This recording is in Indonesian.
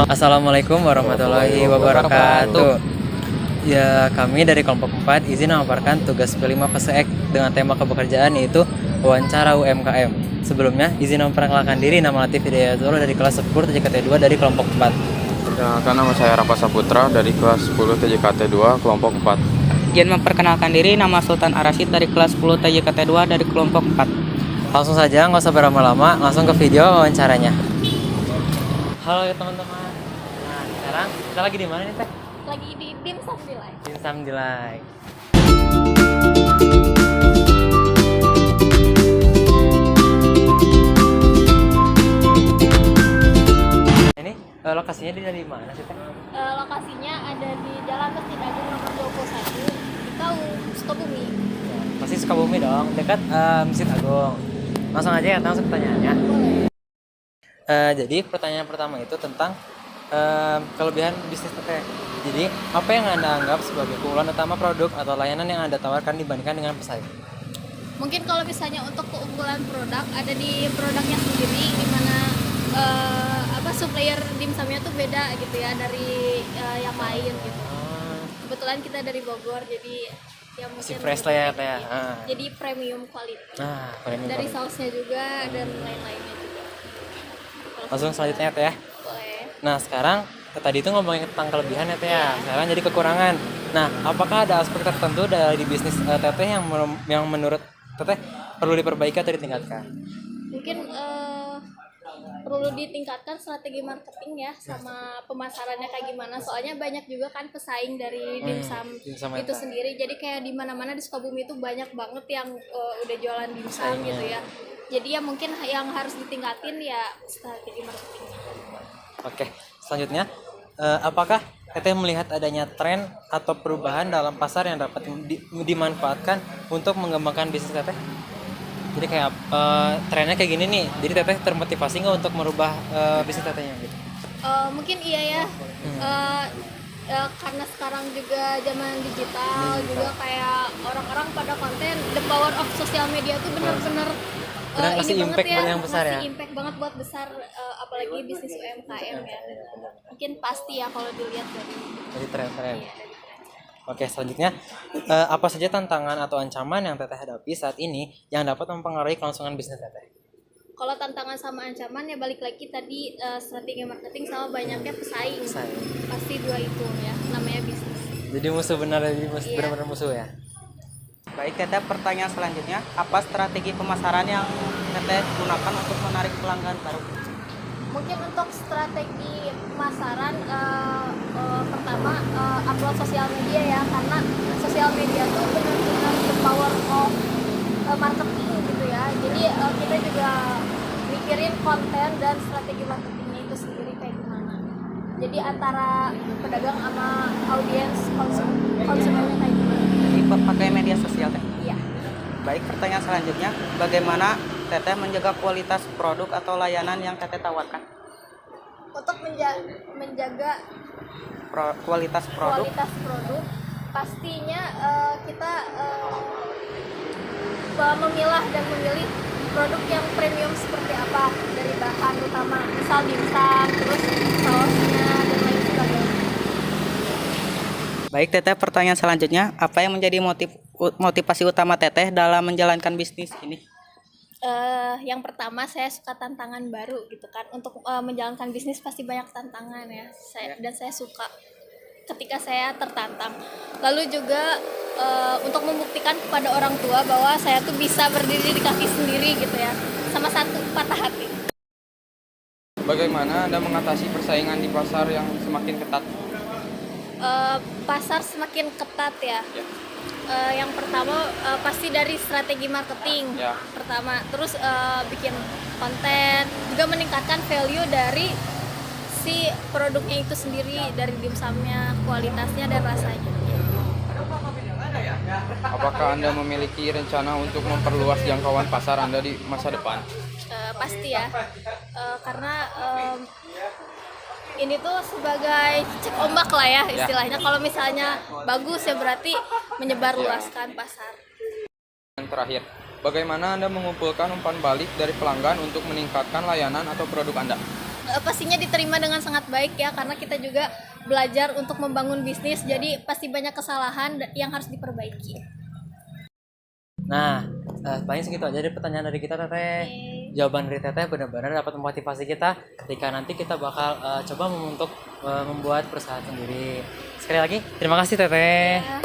Assalamualaikum warahmatullahi wabarakatuh. Ya, kami dari kelompok 4 izin memaparkan tugas P5 Fase X dengan tema kepekerjaan yaitu wawancara UMKM. Sebelumnya, izin memperkenalkan diri, nama Latif Hidayatullah dari kelas 10 TJKT 2 dari kelompok 4. Perkenalkan, nama saya Rafa Saputra dari kelas 10 TJKT 2 kelompok 4. Izin memperkenalkan diri, nama Sultan Arasid dari kelas 10 TJKT 2 dari kelompok 4. Langsung saja, nggak usah berlama-lama, langsung ke video wawancaranya. Halo teman-teman. Nah, sekarang kita lagi di mana nih, Teh? Lagi di Dimsum Delight. Dimsum Delight. Ini lokasinya dari mana sih, Teh? Lokasinya ada di Jalan Masjid Agung nomor 21 di Kau, Sukabumi. Masih Sukabumi dong, dekat Masjid Agung. Langsung aja ya, langsung pertanyaannya. Boleh. Jadi pertanyaan pertama itu tentang kelebihan bisnis Teteh. Jadi apa yang Anda anggap sebagai keunggulan utama produk atau layanan yang Anda tawarkan dibandingkan dengan pesaing? Mungkin kalau misalnya untuk keunggulan produk ada di produknya sendiri, di mana supplier dimsumnya tuh beda gitu ya dari yang lain gitu. Kebetulan kita dari Bogor, jadi ya Masih mungkin fresh lah ya, Teh ya. jadi premium quality. Premium Dari quality. sausnya juga dan lain-lainnya juga. Langsung selanjutnya, Teh ya. Boleh. Nah, sekarang tadi itu ngomongin tentang kelebihan ya, Teh ya. Sekarang jadi kekurangan. Nah, apakah ada aspek tertentu dari bisnis Teteh yang menurut Teteh perlu diperbaiki atau ditingkatkan? Mungkin perlu ditingkatkan strategi marketing ya, sama pemasarannya kayak gimana, soalnya banyak juga kan pesaing dari dimsum itu sendiri, jadi kayak di mana-mana di Sukabumi itu banyak banget yang udah jualan dimsum gitu ya, jadi ya mungkin yang harus ditingkatin ya strategi marketingnya. Oke, selanjutnya apakah Teteh melihat adanya tren atau perubahan dalam pasar yang dapat dimanfaatkan untuk mengembangkan bisnis Teteh? Jadi kayak trennya kayak gini nih, jadi Teteh termotivasi nggak untuk merubah bisnis Tetehnya gitu? Mungkin iya ya, karena sekarang juga zaman digital juga kayak orang-orang pada konten, the power of social media tuh bener-bener Ngasih ini impact banget ya, yang besar ya? ngasih impact banget buat besar, apalagi bisnis UMKM ya. Mungkin pasti ya kalau dilihat Jadi tren-tren. iya, dari tren. Oke, selanjutnya apa saja tantangan atau ancaman yang Teteh hadapi saat ini yang dapat mempengaruhi kelangsungan bisnis Teteh? Kalau tantangan sama ancaman ya balik lagi tadi, strategi marketing sama banyaknya pesaing. Pasti dua itu ya, namanya bisnis. Jadi musuh benar, jadi Iya. benar-benar musuh ya. Baik, Teteh, pertanyaan selanjutnya, apa strategi pemasaran yang Teteh gunakan untuk menarik pelanggan baru? Mungkin untuk strategi pemasaran, pertama upload sosial media ya, karena sosial media tuh benar-benar the power of marketing gitu ya. Jadi kita juga mikirin konten dan strategi marketingnya itu sendiri kayak gimana. Jadi antara pedagang sama audiens konsumennya kayak gimana. Jadi pakai media sosial, Teh. Iya. Baik, pertanyaan selanjutnya, bagaimana Teteh menjaga kualitas produk atau layanan yang Teteh tawarkan? Untuk menjaga Kualitas produk. pastinya kita memilah dan memilih produk yang premium seperti apa, dari bahan utama misal dimsum, terus sausnya dan lain sebagainya. Baik, Teteh, pertanyaan selanjutnya, apa yang menjadi motivasi utama Teteh dalam menjalankan bisnis ini? Yang pertama, saya suka tantangan baru gitu kan. Untuk menjalankan bisnis pasti banyak tantangan ya. Dan saya suka ketika saya tertantang. Lalu juga untuk membuktikan kepada orang tua bahwa saya tuh bisa berdiri di kaki sendiri gitu ya. Sama satu, patah hati. Bagaimana Anda mengatasi persaingan di pasar yang semakin ketat? Pasar semakin ketat ya. Yang pertama pasti dari strategi marketing Ya. pertama, terus bikin konten, juga meningkatkan value dari si produknya itu sendiri, dari dimsumnya, kualitasnya dan rasanya. Apakah Anda memiliki rencana untuk memperluas jangkauan pasar Anda di masa depan? Pasti ya, karena ini tuh sebagai cek ombak lah ya istilahnya. Kalau misalnya bagus ya berarti menyebar luaskan pasar. Yang terakhir, bagaimana Anda mengumpulkan umpan balik dari pelanggan untuk meningkatkan layanan atau produk Anda? pastinya diterima dengan sangat baik ya, karena kita juga belajar untuk membangun bisnis, jadi pasti banyak kesalahan yang harus diperbaiki. Nah, paling segitu aja dari pertanyaan dari kita Teteh. Jawaban dari Teteh benar-benar dapat memotivasi kita ketika nanti kita bakal coba untuk membuat perusahaan sendiri. Sekali lagi, terima kasih Teteh. Ya.